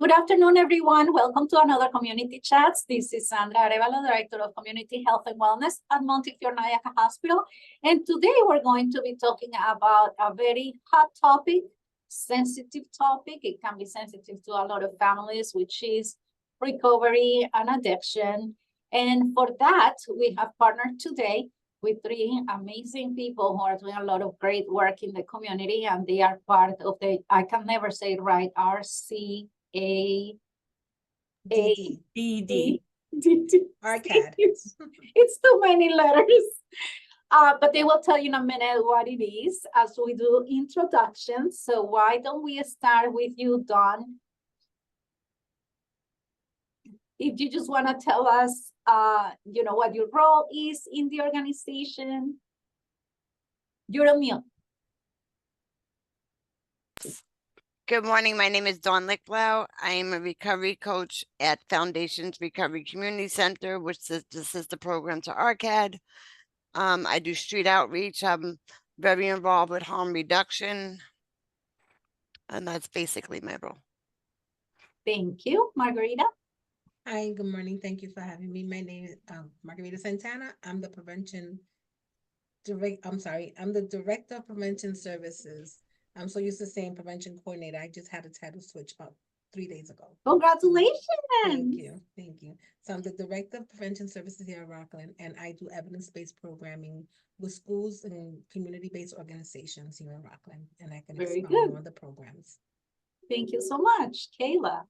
Good afternoon, everyone. Welcome to another Community Chats. This is Sandra Arevalo, Director of Community Health and Wellness at Montefiore Nyack Hospital. And today we're going to be talking about a very hot topic, sensitive topic. It can be sensitive to a lot of families, which is recovery and addiction. And for that, we have partnered today with three amazing people who are doing a lot of great work in the community, and they are part of the, I can never say it right, RCAD. ARCAD. It's too many letters. But they will tell you in a minute what it is as we do introductions. So why don't we start with you, Dawn? If you just want to tell us, what your role is in the organization. You're on mute. Good morning. My name is Dawn Lickblau. I am a recovery coach at Foundations Recovery Community Center, which is the sister program to ARCAD. I do street outreach. I'm very involved with harm reduction. And that's basically my role. Thank you, Margarita. Hi, good morning. Thank you for having me. My name is Margarita Santana. I'm the Director of Prevention Services. I'm so used to saying prevention coordinator. I just had a title switch about 3 days ago. Congratulations. Thank you. So I'm the Director of Prevention Services here at Rockland, and I do evidence-based programming with schools and community-based organizations here in Rockland, and I can expound on the programs. Thank you so much. Kayla.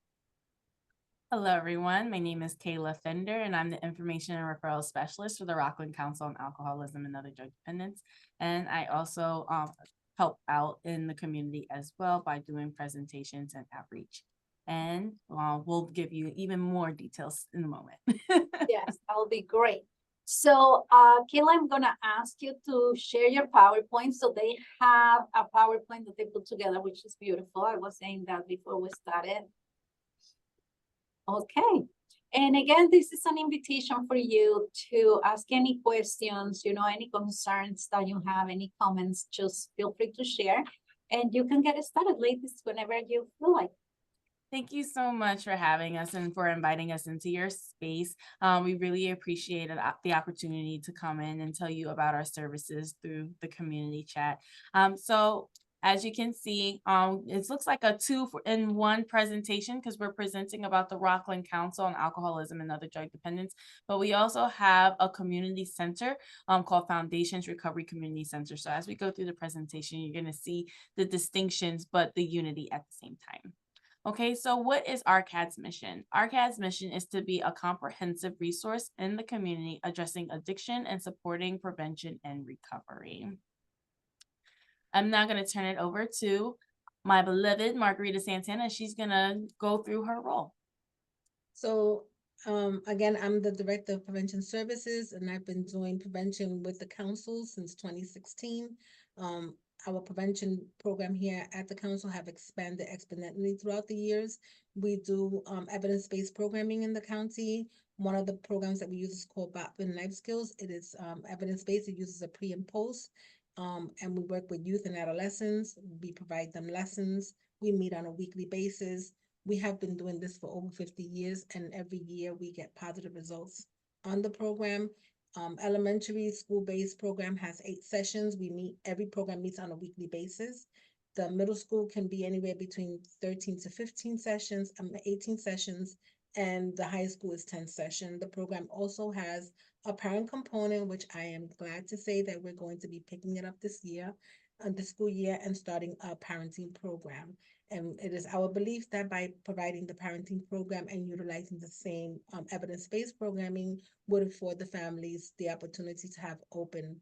Hello, everyone. My name is Kayla Fender, and I'm the Information and Referral Specialist for the Rockland Council on Alcoholism and Other Drug Dependence. And I also help out in the community as well by doing presentations and outreach. And we'll give you even more details in a moment. Yes, that'll be great. So, Kayla, I'm going to ask you to share your PowerPoint. So they have a PowerPoint that they put together, which is beautiful. I was saying that before we started. Okay. And again, this is an invitation for you to ask any questions, any concerns that you have, any comments, just feel free to share. And you can get started, ladies, whenever you feel like. Thank you so much for having us and for inviting us into your space. We really appreciate the opportunity to come in and tell you about our services through the community chat. So as you can see, it looks like a 2-in-1 presentation because we're presenting about the Rockland Council on Alcoholism and Other Drug Dependence. But we also have a community center called Foundations Recovery Community Center. So as we go through the presentation, you're going to see the distinctions, but the unity at the same time. Okay, so what is ARCAD's mission? ARCAD's mission is to be a comprehensive resource in the community addressing addiction and supporting prevention and recovery. I'm now going to turn it over to my beloved Margarita Santana. She's going to go through her role. So again, I'm the Director of Prevention Services, and I've been doing prevention with the council since 2016. Our prevention program here at the council have expanded exponentially throughout the years. We do evidence-based programming in the county. One of the programs that we use is called BOP and Life Skills. It is evidence-based. It uses a pre and post. And we work with youth and adolescents. We provide them lessons. We meet on a weekly basis. We have been doing this for over 50 years, and every year we get positive results on the program. Elementary school-based program has 8 sessions. Every program meets on a weekly basis. The middle school can be anywhere between 13 to 18 sessions, and the high school is 10 sessions. The program also has a parent component, which I am glad to say that we're going to be picking it up this year, the school year, and starting a parenting program. And it is our belief that by providing the parenting program and utilizing the same evidence-based programming would afford the families the opportunity to have open,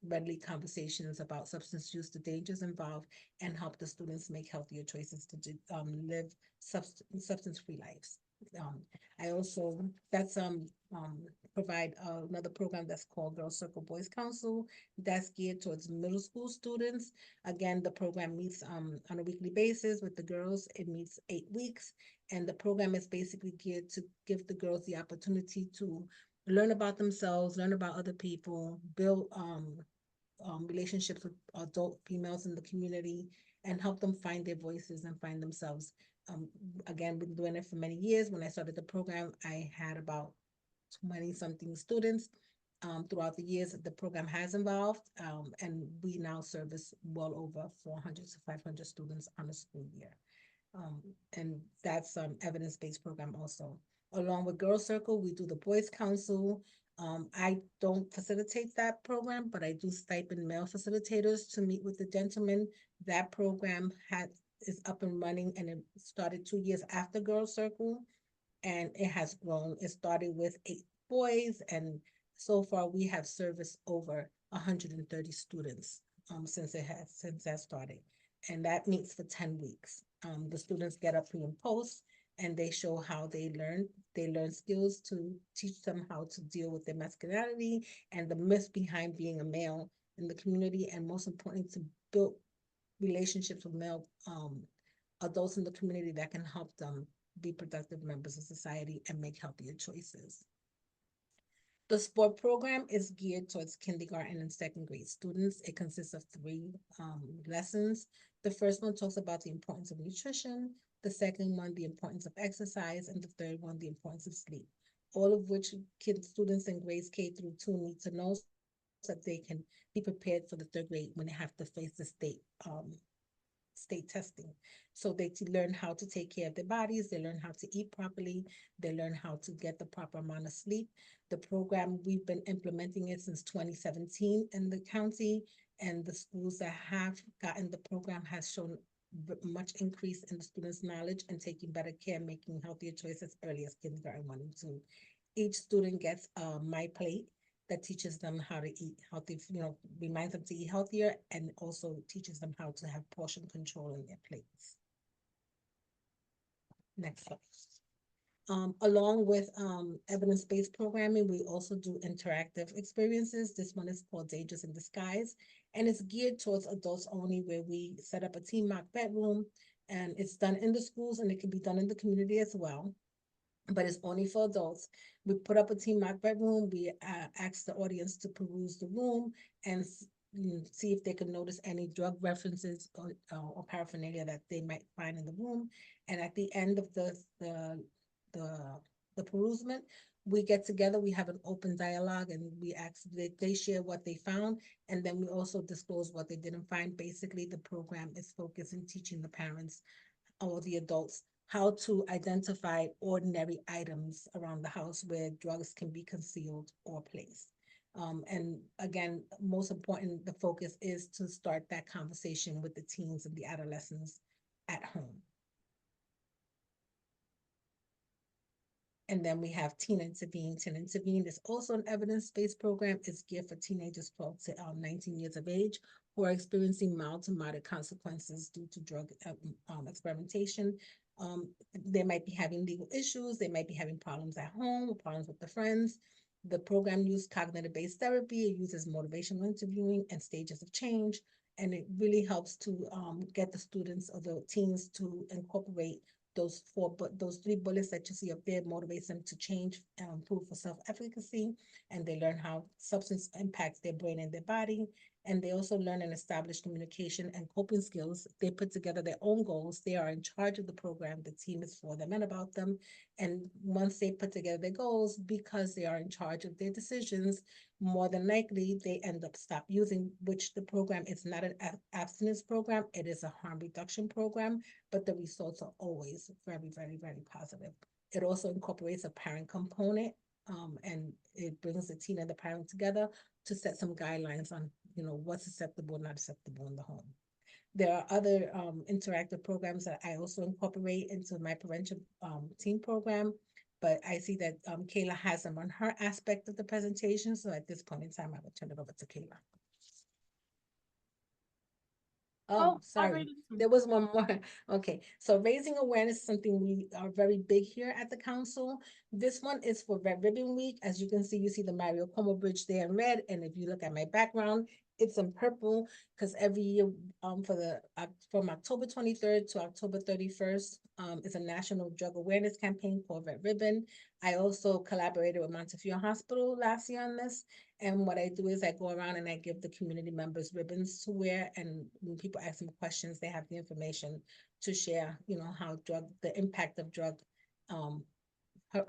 readily conversations about substance use, the dangers involved, and help the students make healthier choices to live substance-free lives. I also provide another program that's called Girls Circle Boys Council that's geared towards middle school students. Again, the program meets on a weekly basis with the girls. It meets 8 weeks, and the program is basically geared to give the girls the opportunity to learn about themselves, learn about other people, build relationships with adult females in the community, and help them find their voices and find themselves. Again, been doing it for many years. When I started the program, I had about 20 something students. Throughout the years, the program has evolved, and we now service well over 400 to 500 students on a school year. Um, and that's evidence-based program also. Along with Girl Circle, we do the Boys Council. I don't facilitate that program, but I do stipend male facilitators to meet with the gentlemen. That program is up and running, and it started 2 years after Girl Circle, and it has grown. It started with 8 boys, and so far we have serviced over 130 students since that started, and that meets for 10 weeks. The students get up pre and post, and they show how they learn. They learn skills to teach them how to deal with their masculinity and the myths behind being a male in the community, and most importantly, to build relationships with male adults in the community that can help them be productive members of society and make healthier choices. The sport program is geared towards kindergarten and second grade students. It consists of 3 lessons. The first one talks about the importance of nutrition, the second one, the importance of exercise, and the third one, the importance of sleep. All of which students in grades K through 2 need to know so that they can be prepared for the third grade when they have to face the state testing. So they learn how to take care of their bodies, they learn how to eat properly, they learn how to get the proper amount of sleep. The program, we've been implementing it since 2017 in the county, and the schools that have gotten the program has shown much increase in the students' knowledge and taking better care, making healthier choices early as kindergarten 1 and 2. Each student gets a My Plate that teaches them how to eat healthy, reminds them to eat healthier, and also teaches them how to have portion control in their plates. Next slide. Along with evidence-based programming, we also do interactive experiences. This one is called Dangers in Disguise, and it's geared towards adults only, where we set up a team mock bedroom, and it's done in the schools, and it can be done in the community as well, but it's only for adults. We put up a team mock bedroom. We ask the audience to peruse the room and see if they can notice any drug references or paraphernalia that they might find in the room. And at the end of the perusement, we get together, we have an open dialogue, and we ask they share what they found, and then we also disclose what they didn't find. Basically, the program is focused in teaching the parents or the adults how to identify ordinary items around the house where drugs can be concealed or placed. And again, most important, the focus is to start that conversation with the teens and the adolescents at home. And then we have Teen Intervene. Teen Intervene is also an evidence-based program. It's geared for teenagers 12 to 19 years of age who are experiencing mild to moderate consequences due to drug experimentation. They might be having legal issues. They might be having problems at home, problems with the friends. The program uses cognitive-based therapy. It uses motivational interviewing and stages of change. And it really helps to get the students or the teens to incorporate those 3 bullets that you see up there. Motivates them to change and improve for self-efficacy, and they learn how substance impacts their brain and their body, and they also learn and establish communication and coping skills. They put together their own goals. They are in charge of the program. The team is for them and about them, and once they put together their goals, because they are in charge of their decisions, more than likely they end up stop using, which the program is not an abstinence program. It is a harm reduction program, but the results are always very, very, very positive. It also incorporates a parent component, and it brings the teen and the parent together to set some guidelines on, what's acceptable, not acceptable in the home. There are other interactive programs that I also incorporate into my prevention team program, but I see that Kayla has them on her aspect of the presentation. So at this point in time, I will turn it over to Kayla. Oh, sorry. There was one more. Okay, so raising awareness is something we are very big here at the council. This one is for Red Ribbon Week. As you can see, you see the Mario Cuomo Bridge there in red, and if you look at my background, it's in purple, because every year from October 23rd to October 31st is a national drug awareness campaign called Red Ribbon. I also collaborated with Montefiore Hospital last year on this, And what I do is I go around and I give the community members ribbons to wear, and when people ask them questions, they have the information to share, how the impact of drug um,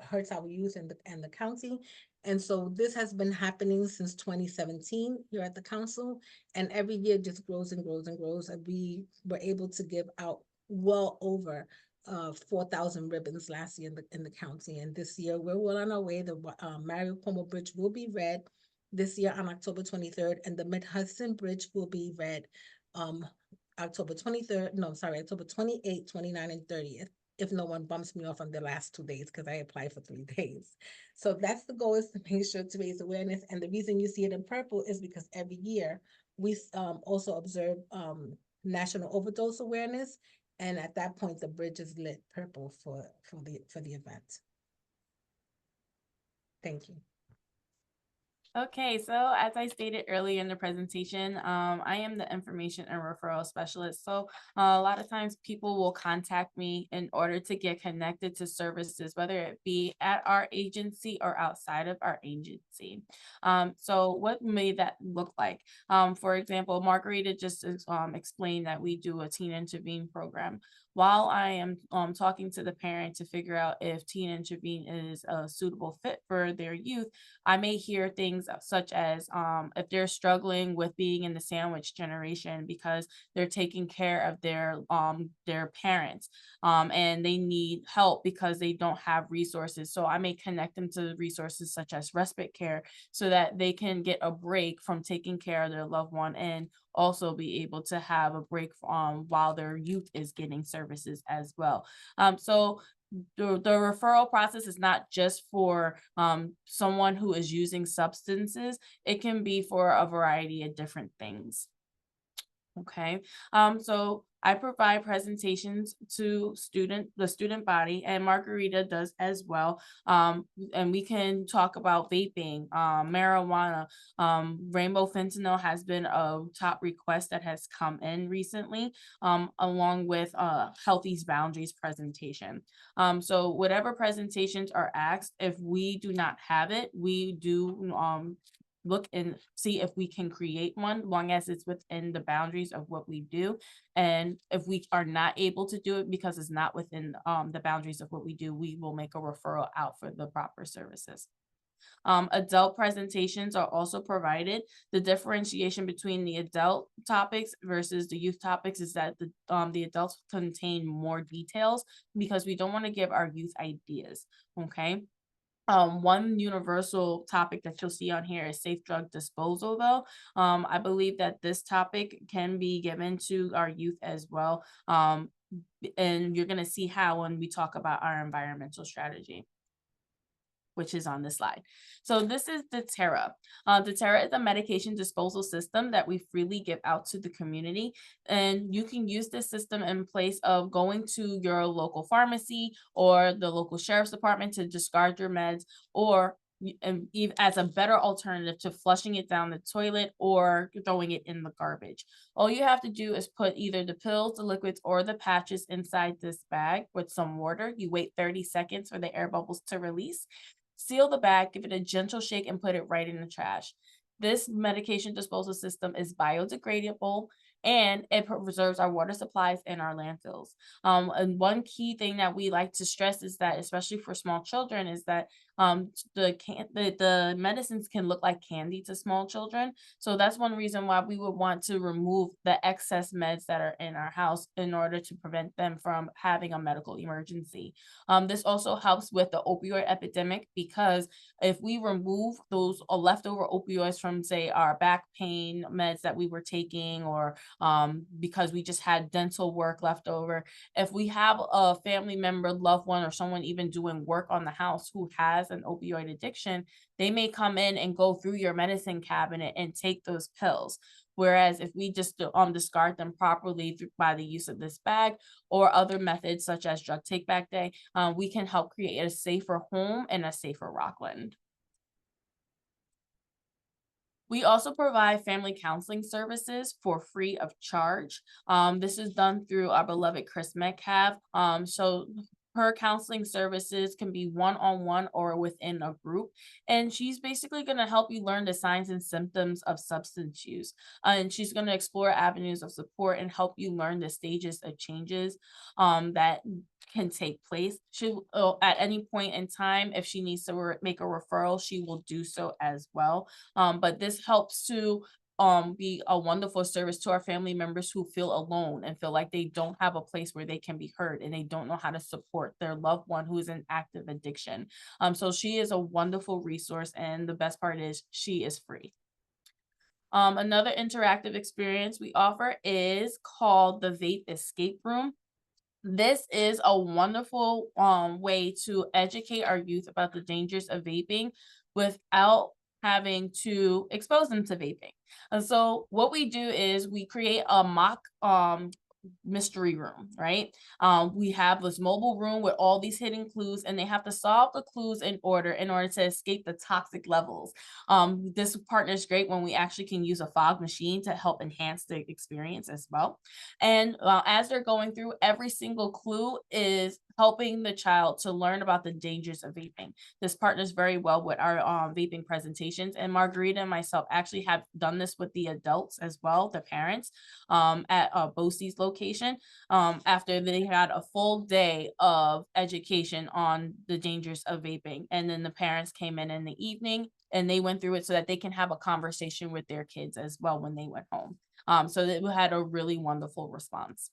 hurts our youth and the county. And so this has been happening since 2017 here at the council, and every year just grows and grows and grows. And we were able to give out well over 4,000 ribbons last year in the county. And this year we're well on our way. The Mario Cuomo Bridge will be red this year on October 23rd, and the Mid Hudson Bridge will be red October 23rd, no, sorry, October 28th, 29th, and 30th, if no one bumps me off on the last 2 days, because I applied for 3 days. So that's the goal, is to make sure to raise awareness. And the reason you see it in purple is because every year we also observe National Overdose Awareness. And at that point, the bridge is lit purple for the event. Thank you. Okay, so as I stated earlier in the presentation, I am the information and referral specialist. So a lot of times people will contact me in order to get connected to services, whether it be at our agency or outside of our agency. So what may that look like? For example, Margarita just explained that we do a Teen Intervene program. While I am talking to the parent to figure out if Teen Intervene is a suitable fit for their youth, I may hear things such as if they're struggling with being in the sandwich generation because they're taking care of their parents and they need help because they don't have resources. So I may connect them to resources such as respite care so that they can get a break from taking care of their loved one and also be able to have a break while their youth is getting services as well. So the referral process is not just for someone who is using substances. It can be for a variety of different things. Okay, so I provide presentations to the student body, and Margarita does as well. And we can talk about vaping, marijuana. Rainbow fentanyl has been a top request that has come in recently, along with Healthy's Boundaries presentation. So whatever presentations are asked, if we do not have it, we do look and see if we can create one, long as it's within the boundaries of what we do. And if we are not able to do it because it's not within the boundaries of what we do, we will make a referral out for the proper services. Adult presentations are also provided. The differentiation between the adult topics versus the youth topics is that the adults contain more details because we don't want to give our youth ideas. Okay. One universal topic that you'll see on here is safe drug disposal, though. I believe that this topic can be given to our youth as well. And you're going to see how when we talk about our environmental strategy, which is on the slide. So this is the Terra. The Terra is a medication disposal system that we freely give out to the community. And you can use this system in place of going to your local pharmacy or the local sheriff's department to discard your meds, or as a better alternative to flushing it down the toilet or throwing it in the garbage. All you have to do is put either the pills, the liquids, or the patches inside this bag with some water. You wait 30 seconds for the air bubbles to release. Seal the bag, give it a gentle shake, and put it right in the trash. This medication disposal system is biodegradable, and it preserves our water supplies and our landfills. And one key thing that we like to stress is that, especially for small children, is that the medicines can look like candy to small children. So that's one reason why we would want to remove the excess meds that are in our house in order to prevent them from having a medical emergency. This also helps with the opioid epidemic, because if we remove those leftover opioids from, say, our back pain meds that we were taking, or because we just had dental work left over, if we have a family member, loved one, or someone even doing work on the house who has an opioid addiction, they may come in and go through your medicine cabinet and take those pills. Whereas if we just discard them properly by the use of this bag or other methods such as drug take back day, we can help create a safer home and a safer Rockland. We also provide family counseling services for free of charge. This is done through our beloved Chris Metcalf. So Her counseling services can be one-on-one or within a group. And she's basically going to help you learn the signs and symptoms of substance use. And she's going to explore avenues of support and help you learn the stages of changes that can take place. She at any point in time, if she needs to make a referral, she will do so as well. But this helps to be a wonderful service to our family members who feel alone and feel like they don't have a place where they can be heard and they don't know how to support their loved one who is in active addiction. So she is a wonderful resource, and the best part is she is free. Another interactive experience we offer is called the Vape Escape Room. This is a wonderful way to educate our youth about the dangers of vaping without having to expose them to vaping. And so what we do is we create a mock mystery room, right? We have this mobile room with all these hidden clues, and they have to solve the clues in order to escape the toxic levels. This partner is great when we actually can use a fog machine to help enhance the experience as well. And as they're going through, every single clue is helping the child to learn about the dangers of vaping. This partners very well with our vaping presentations, and Margarita and myself actually have done this with the adults as well, the parents, at BOCES location, after they had a full day of education on the dangers of vaping. And then the parents came in the evening and they went through it so that they can have a conversation with their kids as well when they went home. So they had a really wonderful response.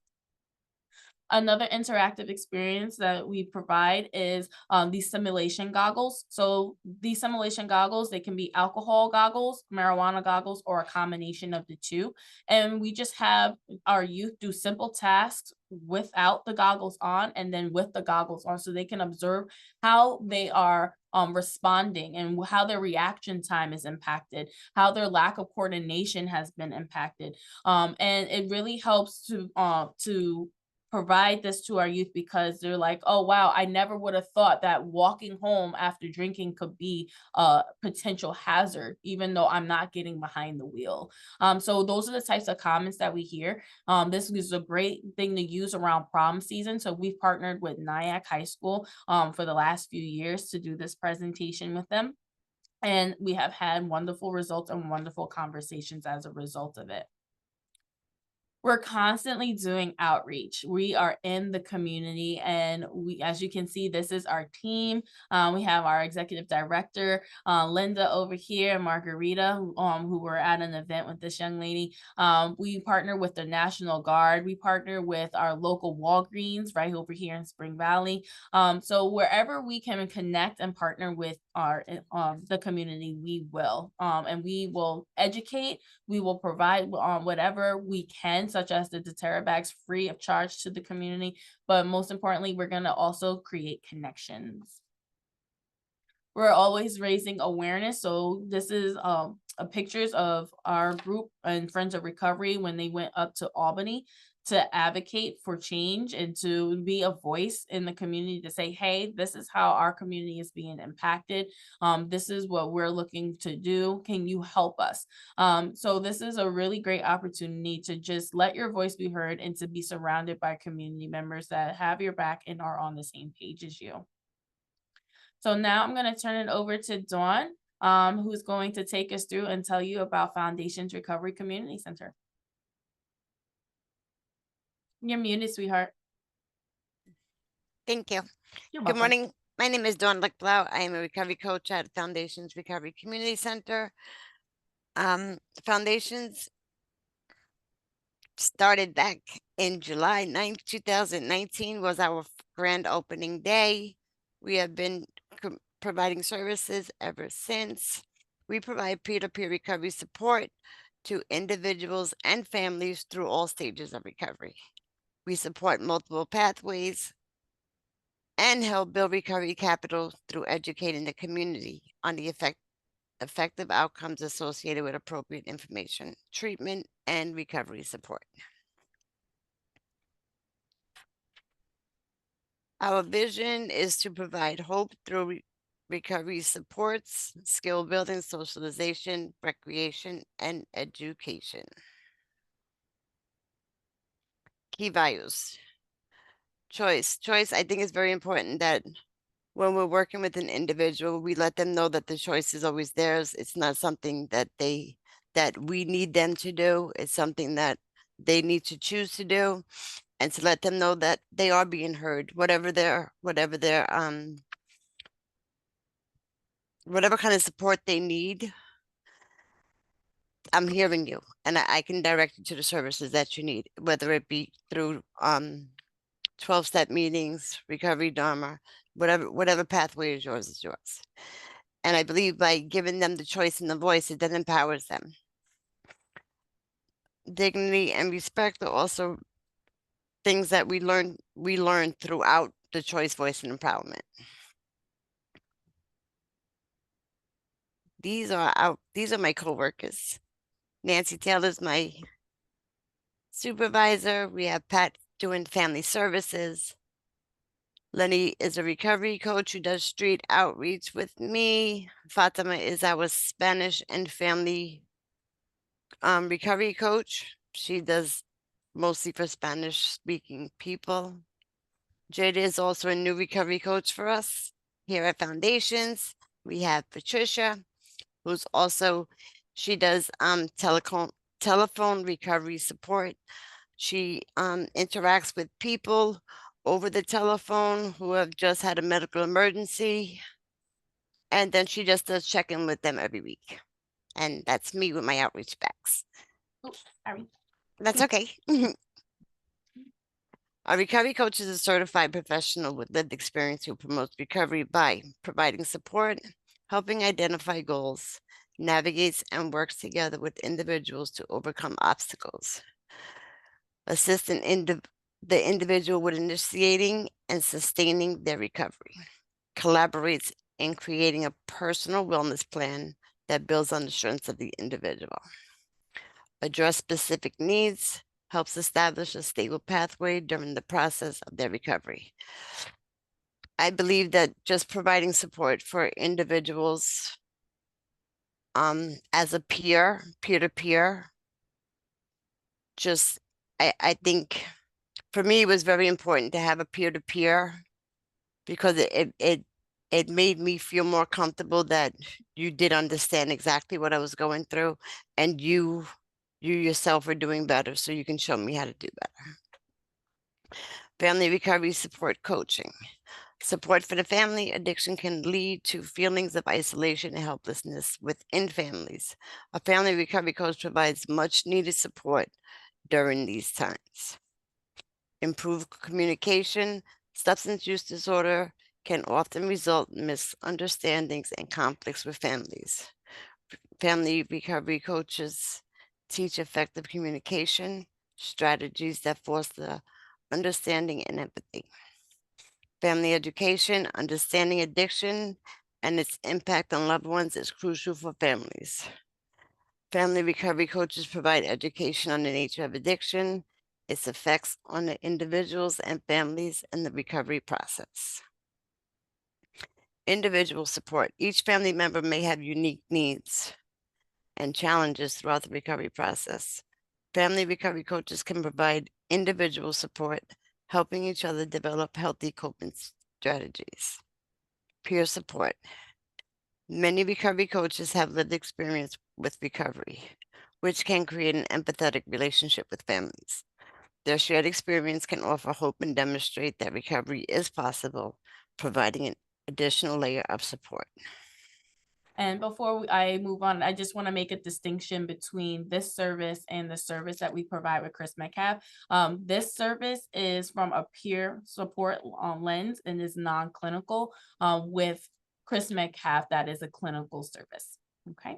Another interactive experience that we provide is these simulation goggles. So these simulation goggles, they can be alcohol goggles, marijuana goggles, or a combination of the two. And we just have our youth do simple tasks without the goggles on and then with the goggles on, so they can observe how they are responding and how their reaction time is impacted, how their lack of coordination has been impacted. And it really helps to provide this to our youth, because they're like, oh, wow, I never would have thought that walking home after drinking could be a potential hazard, even though I'm not getting behind the wheel. So those are the types of comments that we hear. This is a great thing to use around prom season. So we've partnered with Nyack High School for the last few years to do this presentation with them. And we have had wonderful results and wonderful conversations as a result of it. We're constantly doing outreach. We are in the community, and we, as you can see, this is our team. We have our executive director, Linda over here, and Margarita, who were at an event with this young lady. We partner with the National Guard. We partner with our local Walgreens right over here in Spring Valley. So wherever we can connect and partner with the community, we will. And we will educate. We will provide whatever we can, such as the deterrent bags, free of charge to the community. But most importantly, we're going to also create connections. We're always raising awareness. So this is pictures of our group and Friends of Recovery when they went up to Albany to advocate for change and to be a voice in the community to say, hey, this is how our community is being impacted. This is what we're looking to do. Can you help us? So this is a really great opportunity to just let your voice be heard and to be surrounded by community members that have your back and are on the same page as you. So now I'm going to turn it over to Dawn, who's going to take us through and tell you about Foundations Recovery Community Center. You're muted, sweetheart. Thank you. You're Good welcome. morning. My name is Dawn Lichtblau. I am a recovery coach at Foundations Recovery Community Center. Foundations started back in July 9th, 2019 was our grand opening day. We have been providing services ever since. We provide peer-to-peer recovery support to individuals and families through all stages of recovery. We support multiple pathways and help build recovery capital through educating the community on the effective outcomes associated with appropriate information, treatment, and recovery support. Our vision is to provide hope through recovery supports, skill building, socialization, recreation, and education. Key values: Choice. I think it's very important that when we're working with an individual, we let them know that the choice is always theirs. It's not something that we need them to do. It's something that they need to choose to do, and to let them know that they are being heard, whatever kind of support they need. I'm hearing you, and I can direct you to the services that you need, whether it be through 12-step meetings, recovery Dharma, whatever pathway is yours. And I believe by giving them the choice and the voice, it then empowers them. Dignity and respect are also things that we learn throughout the choice, voice, and empowerment. These are my coworkers. Nancy Taylor's my supervisor. We have Pat doing family services. Lenny is a recovery coach who does street outreach with me. Fatima is our Spanish and family recovery coach. She does mostly for Spanish speaking people. Jada is also a new recovery coach for us here at Foundations. We have Patricia, who's also, she does telephone recovery support. She interacts with people over the telephone who have just had a medical emergency. And then she just does check-in with them every week. And that's me with my outreach bags. Oh, sorry. That's okay. A recovery coach is a certified professional with lived experience who promotes recovery by providing support, helping identify goals, navigates and works together with individuals to overcome obstacles, assisting the individual with initiating and sustaining their recovery, collaborates in creating a personal wellness plan that builds on the strengths of the individual, address specific needs, helps establish a stable pathway during the process of their recovery. I believe that just providing support for individuals as a peer-to-peer, just I think for me it was very important to have a peer-to-peer because it made me feel more comfortable that you did understand exactly what I was going through, and you yourself are doing better, so you can show me how to do better. Family recovery support coaching. Support for the family. Addiction can lead to feelings of isolation and helplessness within families. A family recovery coach provides much needed support during these times. Improve communication. Substance use disorder can often result in misunderstandings and conflicts with families. Family recovery coaches teach effective communication, strategies that foster understanding and empathy. Family education, understanding addiction and its impact on loved ones is crucial for families. Family recovery coaches provide education on the nature of addiction, its effects on the individuals and families in the recovery process. Individual support. Each family member may have unique needs and challenges throughout the recovery process. Family recovery coaches can provide individual support, helping each other develop healthy coping strategies. Peer support. Many recovery coaches have lived experience with recovery, which can create an empathetic relationship with families. Their shared experience can offer hope and demonstrate that recovery is possible, providing an additional layer of support. And before I move on, I just want to make a distinction between this service and the service that we provide with Chris Metcalf. This service is from a peer support lens and is non-clinical. With Chris Metcalf, that is a clinical service. Okay.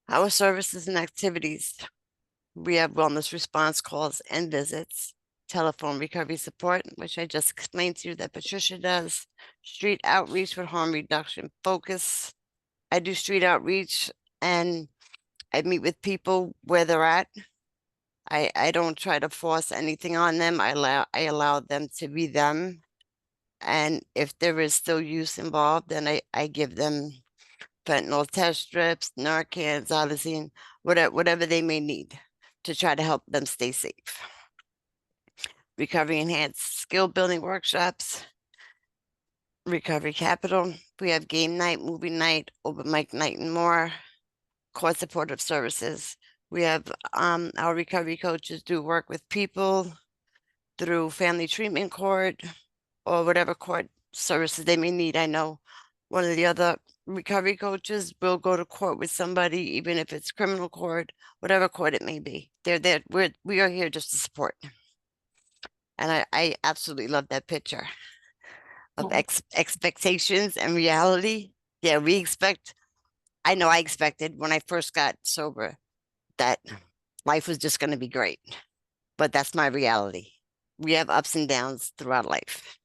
Our services and activities. We have wellness response calls and visits, telephone recovery support, which I just explained to you that Patricia does, street outreach with harm reduction focus. I do street outreach and I meet with people where they're at. I don't try to force anything on them. I allow them to be them. And if there is still use involved, then I give them fentanyl test strips, Narcan, Xylazine, whatever they may need to try to help them stay safe. recovery enhanced skill building workshops, recovery capital. We have game night, movie night, open mic night, and more. Court supportive services. We have our recovery coaches do work with people through family treatment court or whatever court services they may need. I know one of the other recovery coaches will go to court with somebody, even if it's criminal court, whatever court it may be. They're there. We are here just to support. And I absolutely love that picture of expectations and reality. Yeah, I know I expected when I first got sober that life was just going to be great, but that's my reality. We have ups and downs throughout life.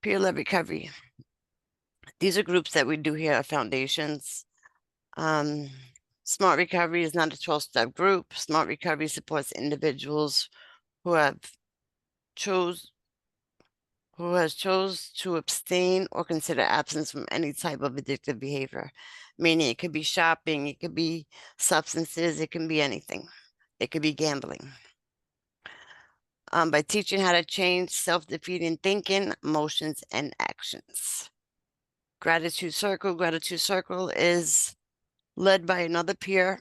Peer-led recovery. These are groups that we do here at Foundations. Smart Recovery is not a 12-step group. Smart Recovery supports individuals who chose to abstain or consider absence from any type of addictive behavior, meaning it could be shopping, it could be substances, it can be anything. It could be gambling. By teaching how to change self-defeating thinking, emotions, and actions. Gratitude Circle is led by another peer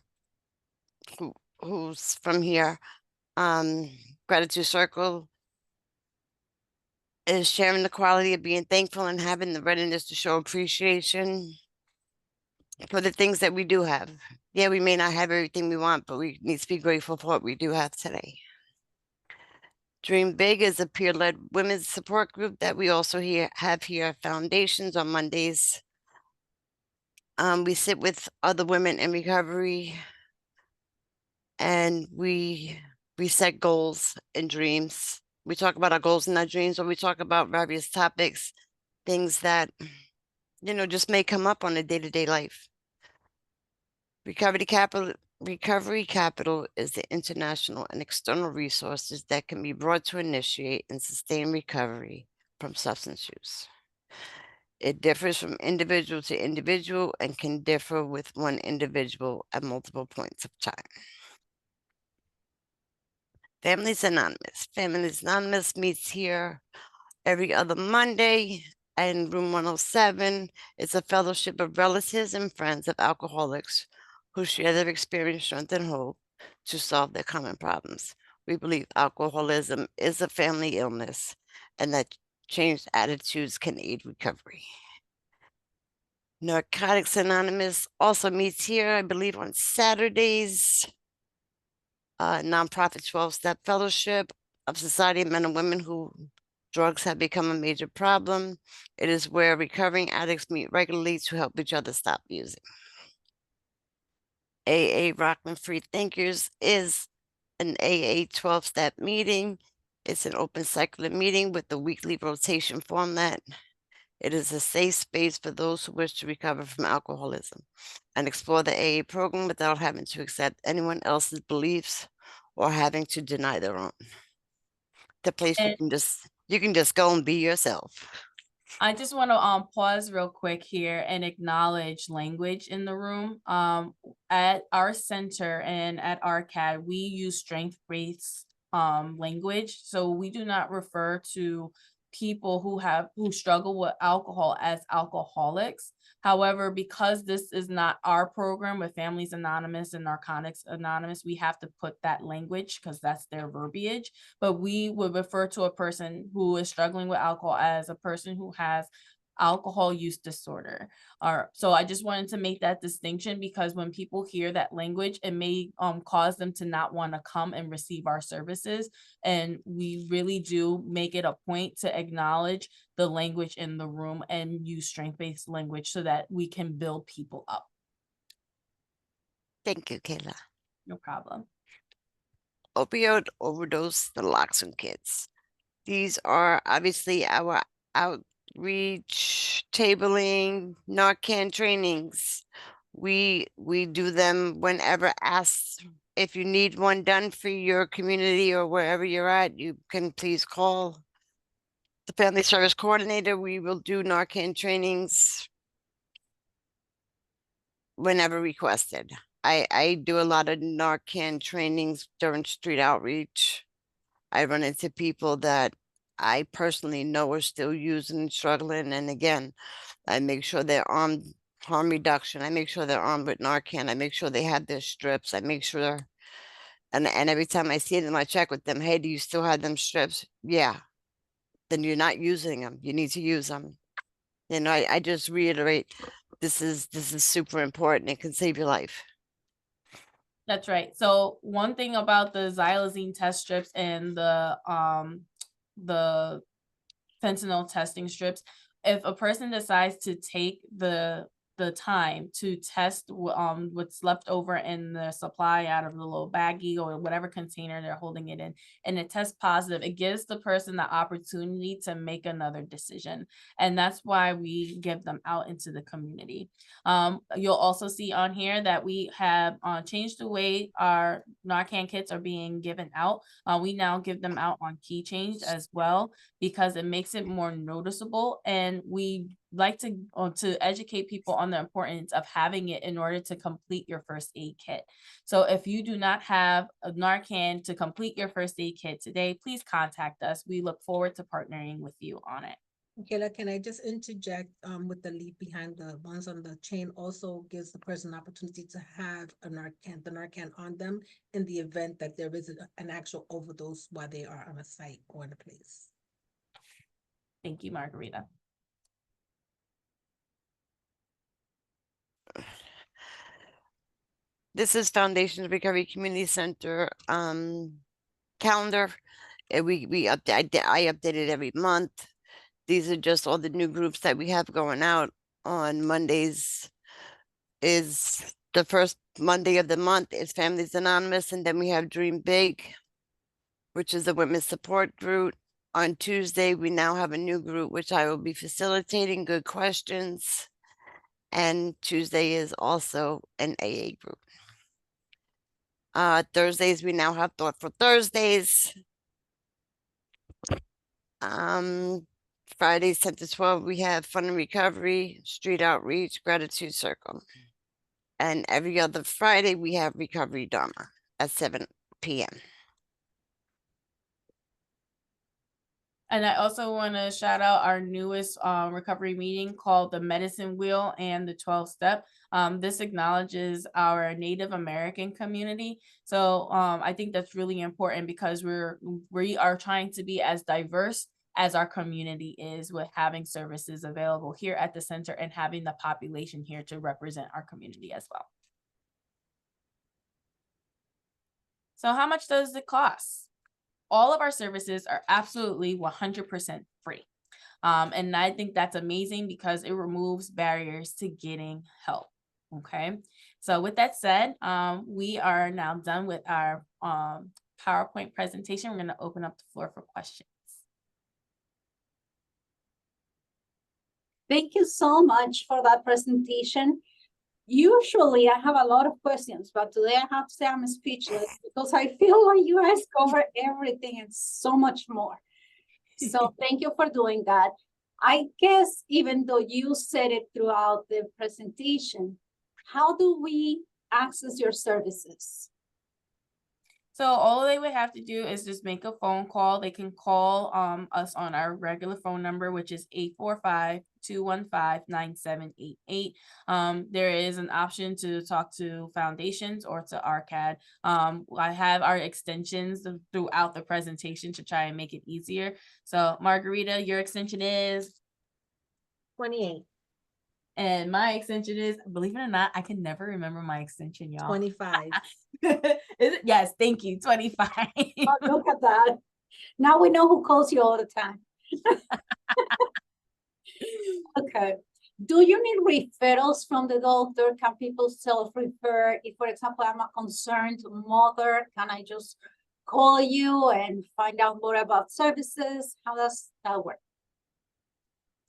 who's from here. Gratitude Circle is sharing the quality of being thankful and having the readiness to show appreciation for the things that we do have. Yeah, we may not have everything we want, but we need to be grateful for what we do have today. Dream Big is a peer-led women's support group that we also have here at Foundations on Mondays. We sit with other women in recovery and we set goals and dreams. We talk about our goals and our dreams, or we talk about various topics, things that, just may come up on a day-to-day life. Recovery Capital is the international and external resources that can be brought to initiate and sustain recovery from substance use. It differs from individual to individual and can differ with one individual at multiple points of time. Families Anonymous. Families Anonymous meets here every other Monday in room 107. It's a fellowship of relatives and friends of alcoholics who share their experience, strength, and hope to solve their common problems. We believe alcoholism is a family illness and that changed attitudes can aid recovery. Narcotics Anonymous also meets here, I believe, on Saturdays. Nonprofit 12-step fellowship of society of men and women who drugs have become a major problem. It is where recovering addicts meet regularly to help each other stop using. AA Rockland Free Thinkers is an AA 12-step meeting. It's an open secular meeting with the weekly rotation format. It is a safe space for those who wish to recover from alcoholism and explore the AA program without having to accept anyone else's beliefs or having to deny their own. The place you can just go and be yourself. I just want to pause real quick here and acknowledge language in the room. At our center and at RCAD, we use strength-based language. So we do not refer to people who struggle with alcohol as alcoholics. However, because this is not our program with Families Anonymous and Narcotics Anonymous, we have to put that language because that's their verbiage. But we would refer to a person who is struggling with alcohol as a person who has alcohol use disorder. So I just wanted to make that distinction because when people hear that language, it may cause them to not want to come and receive our services. And we really do make it a point to acknowledge the language in the room and use strength-based language so that we can build people up. Thank you, Kayla. No problem. Opioid overdose naloxone kits. These are obviously our outreach, tabling, Narcan trainings. We do them whenever asked. If you need one done for your community or wherever you're at, you can please call the Family Service Coordinator. We will do Narcan trainings whenever requested. I do a lot of Narcan trainings during street outreach. I run into people that I personally know are still using and struggling. And again, I make sure they're armed, harm reduction. I make sure they're armed with Narcan. I make sure they have their strips. I make sure, and every time I see them, I check with them. Hey, do you still have them strips? Yeah. Then you're not using them. You need to use them. You know, I just reiterate, this is super important. It can save your life. That's right. So one thing about the xylazine test strips and the fentanyl testing strips, if a person decides to take the time to test what's left over in the supply out of the little baggie or whatever container they're holding it in, and it tests positive, it gives the person the opportunity to make another decision. And that's why we give them out into the community. You'll also see on here that we have changed the way our Narcan kits are being given out. We now give them out on keychains as well, because it makes it more noticeable, and we like to educate people on the importance of having it in order to complete your first aid kit. So if you do not have a Narcan to complete your first aid kit today, please contact us. We look forward to partnering with you on it. Kayla, can I just interject with the leaf behind the ones on the chain also gives the person an opportunity to have the Narcan on them in the event that there is an actual overdose while they are on a site or in a place. Thank you, Margarita. This is Foundations Recovery Community Center calendar. I update it every month. These are just all the new groups that we have going out. On Mondays is the first Monday of the month is Families Anonymous, and then we have Dream Big, which is the women's support group. On Tuesday, we now have a new group, which I will be facilitating, Good Questions. And Tuesday is also an AA group. Thursdays, we now have Thoughtful Thursdays. Fridays 10 to 12, we have Fun and Recovery, Street Outreach, Gratitude Circle. And every other Friday, we have Recovery Dharma at 7 p.m. And I also want to shout out our newest recovery meeting called the Medicine Wheel and the 12-Step. This acknowledges our Native American community. So I think that's really important, because we are trying to be as diverse as our community is, with having services available here at the center and having the population here to represent our community as well. So how much does it cost? All of our services are absolutely 100% free. And I think that's amazing, because it removes barriers to getting help. Okay. So with that said, we are now done with our PowerPoint presentation. We're going to open up the floor for questions. Thank you so much for that presentation. Usually I have a lot of questions, but today I have to say I'm speechless, because I feel like you guys cover everything and so much more. So thank you for doing that. I guess even though you said it throughout the presentation, how do we access your services? So all they would have to do is just make a phone call. They can call us on our regular phone number, which is 845-215-9788. There is an option to talk to Foundations or to ARCAD. I have our extensions throughout the presentation to try and make it easier. So Margarita, your extension is 28. And my extension is, believe it or not, I can never remember my extension, y'all. 25. Is it? Yes, thank you. 25. Oh, look at that. Now we know who calls you all the time. Okay. Do you need referrals from the doctor? Can people self-refer? If, for example, I'm a concerned mother, can I just call you and find out more about services? How does that work?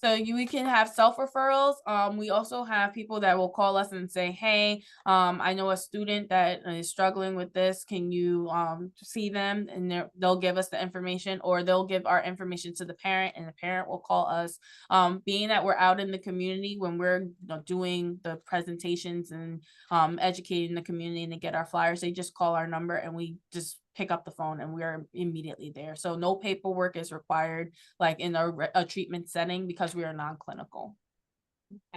So we can have self-referrals. We also have people that will call us and say, hey, I know a student that is struggling with this. Can you see them? And they'll give us the information, or they'll give our information to the parent, and the parent will call us. Being that we're out in the community when we're doing the presentations and educating the community and to get our flyers, they just call our number and we just pick up the phone and we're immediately there. So no paperwork is required like in a treatment setting because we are non-clinical.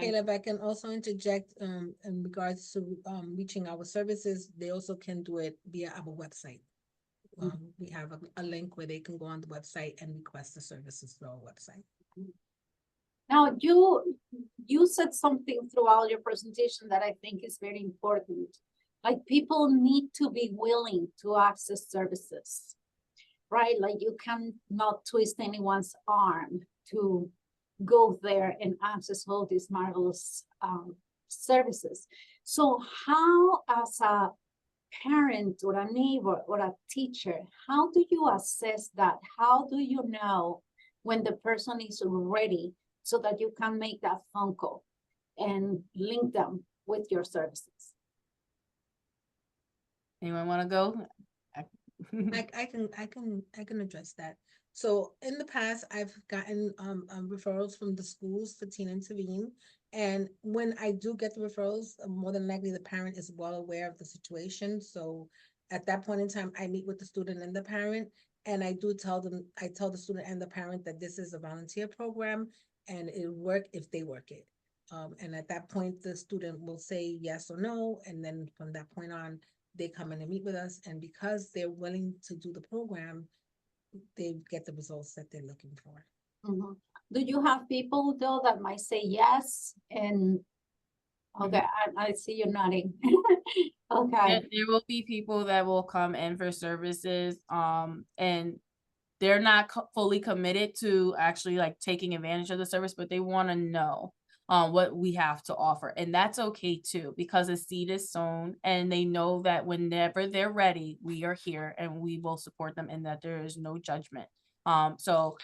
Caleb, I can also interject in regards to reaching our services. They also can do it via our website. We have a link where they can go on the website and request the services through our website. Now, you said something throughout your presentation that I think is very important. Like, people need to be willing to access services, right? Like, you cannot twist anyone's arm to go there and access all these marvelous services. So how, as a parent or a neighbor or a teacher, how do you assess that? How do you know when the person is ready so that you can make that phone call and link them with your services? Anyone want to go? I can address that. So in the past, I've gotten referrals from the schools for Teen Intervene. And when I do get the referrals, more than likely the parent is well aware of the situation. So at that point in time, I meet with the student and the parent, and I tell the student and the parent that this is a volunteer program and it'll work if they work it. And at that point, the student will say yes or no. And then from that point on, they come in and meet with us, and because they're willing to do the program, they get the results that they're looking for. Mm-hmm. Do you have people though that might say yes? And okay, I see you nodding. Okay. There will be people that will come in for services, and they're not fully committed to actually like taking advantage of the service, but they want to know what we have to offer. And that's okay too, because a seed is sown and they know that whenever they're ready, we are here and we will support them, and that there is no judgment. So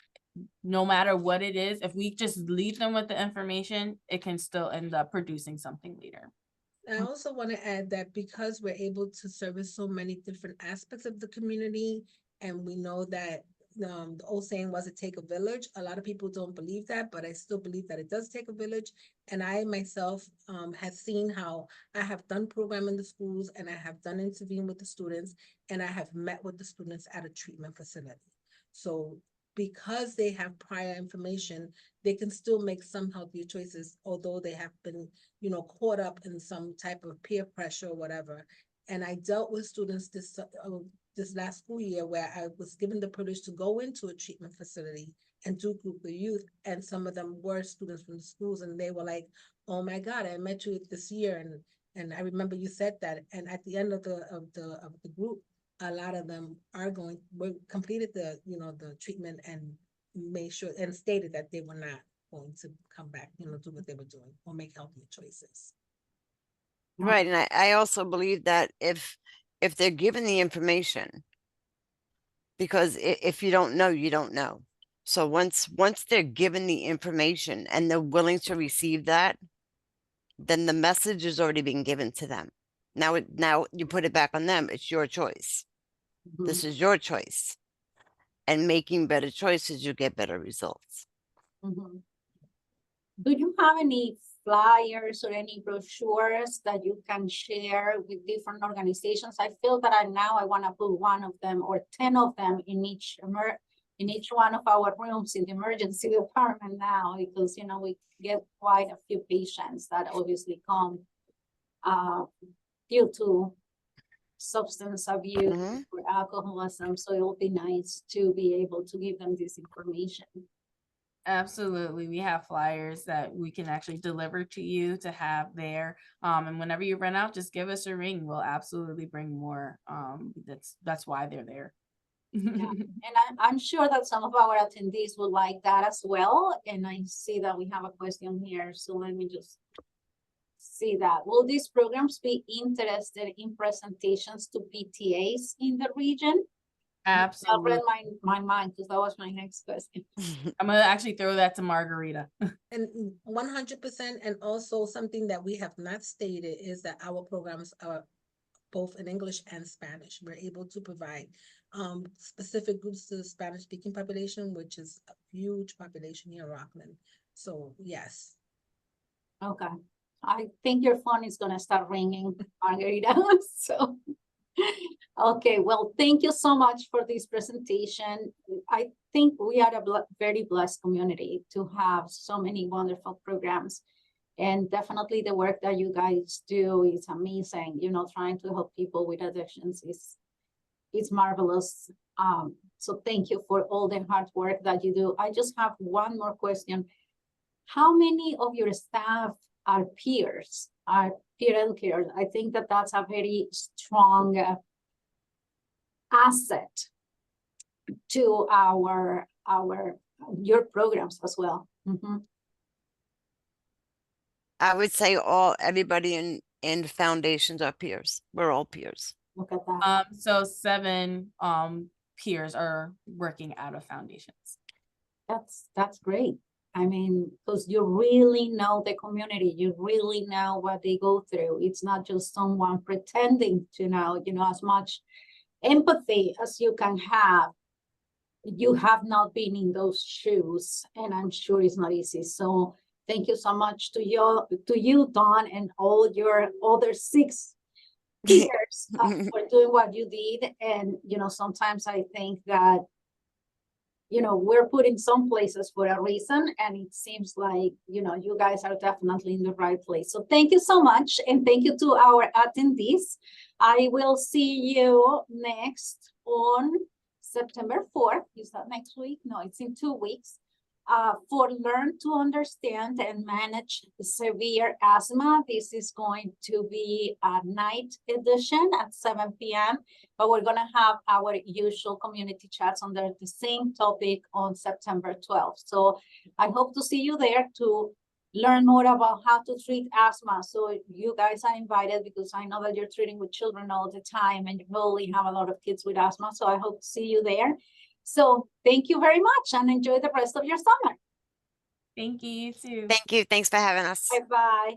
no matter what it is, if we just leave them with the information, it can still end up producing something later. I also want to add that because we're able to service so many different aspects of the community, and we know that the old saying was, it take a village. A lot of people don't believe that, but I still believe that it does take a village. And I myself have seen how I have done program in the schools, and I have done intervene with the students, and I have met with the students at a treatment facility. So because they have prior information, they can still make some healthier choices, although they have been, caught up in some type of peer pressure or whatever. And I dealt with students this last school year where I was given the privilege to go into a treatment facility and do group of youth, and some of them were students from the schools, and they were like, "Oh my God, I met you this year, and I remember you said that." And at the end of the group, a lot of them completed the treatment and made sure and stated that they were not going to come back, do what they were doing or make healthier choices. Right. And I also believe that if they're given the information, because if you don't know, you don't know. So once they're given the information and they're willing to receive that, then the message has already been given to them. Now you put it back on them. It's your choice. Mm-hmm. This is your choice. And making better choices, you get better results. Mm-hmm. Do you have any flyers or any brochures that you can share with different organizations? I feel that I want to put one of them or 10 of them in each one of our rooms in the emergency department now, because we get quite a few patients that obviously come due to substance abuse or alcoholism. So it will be nice to be able to give them this information. Absolutely. We have flyers that we can actually deliver to you to have there. And whenever you run out, just give us a ring. We'll absolutely bring more. That's why they're there. Yeah. And I'm sure that some of our attendees would like that as well. And I see that we have a question here. So let me just see that. Will these programs be interested in presentations to PTAs in the region? That Absolutely. read my mind, because that was my next question. I'm gonna actually throw that to Margarita. And 100%, and also something that we have not stated is that our programs are both in English and Spanish. We're able to provide specific groups to the Spanish speaking population, which is a huge population here in Rockland. So yes. Okay, I think your phone is gonna start ringing, Margarita, so. Okay, well, thank you so much for this presentation. I think we are a very blessed community to have so many wonderful programs. And definitely the work that you guys do is amazing. You know, trying to help people with addictions is marvelous. So thank you for all the hard work that you do. I just have one more question. How many of your staff are peers, are peer educators? I think that that's a very strong asset to your programs as well. I would say everybody in foundations are peers. We're all peers. Look at that. So 7 peers are working out of foundations. That's great. I mean, because you really know the community, you really know what they go through. It's not just someone pretending to know, you know, as much empathy as you can have. You have not been in those shoes, and I'm sure it's not easy. So thank you so much to you, Dawn, and all your other 6 peers for doing what you did. And, you know, sometimes I think that, you know, we're put in some places for a reason, and it seems like, you know, you guys are definitely in the right place. So thank you so much, and thank you to our attendees. I will see you next on September 4th. Is that next week? No, it's in 2 weeks. For Learn to Understand and Manage Severe Asthma. This is going to be a night edition at 7 p.m. But we're going to have our usual community chats under the same topic on September 12th. So I hope to see you there to learn more about how to treat asthma. So you guys are invited, because I know that you're treating with children all the time, and you probably have a lot of kids with asthma. So I hope to see you there. So thank you very much, and enjoy the rest of your summer. Thank you, you too. Thank you. Thanks for having us. Bye-bye.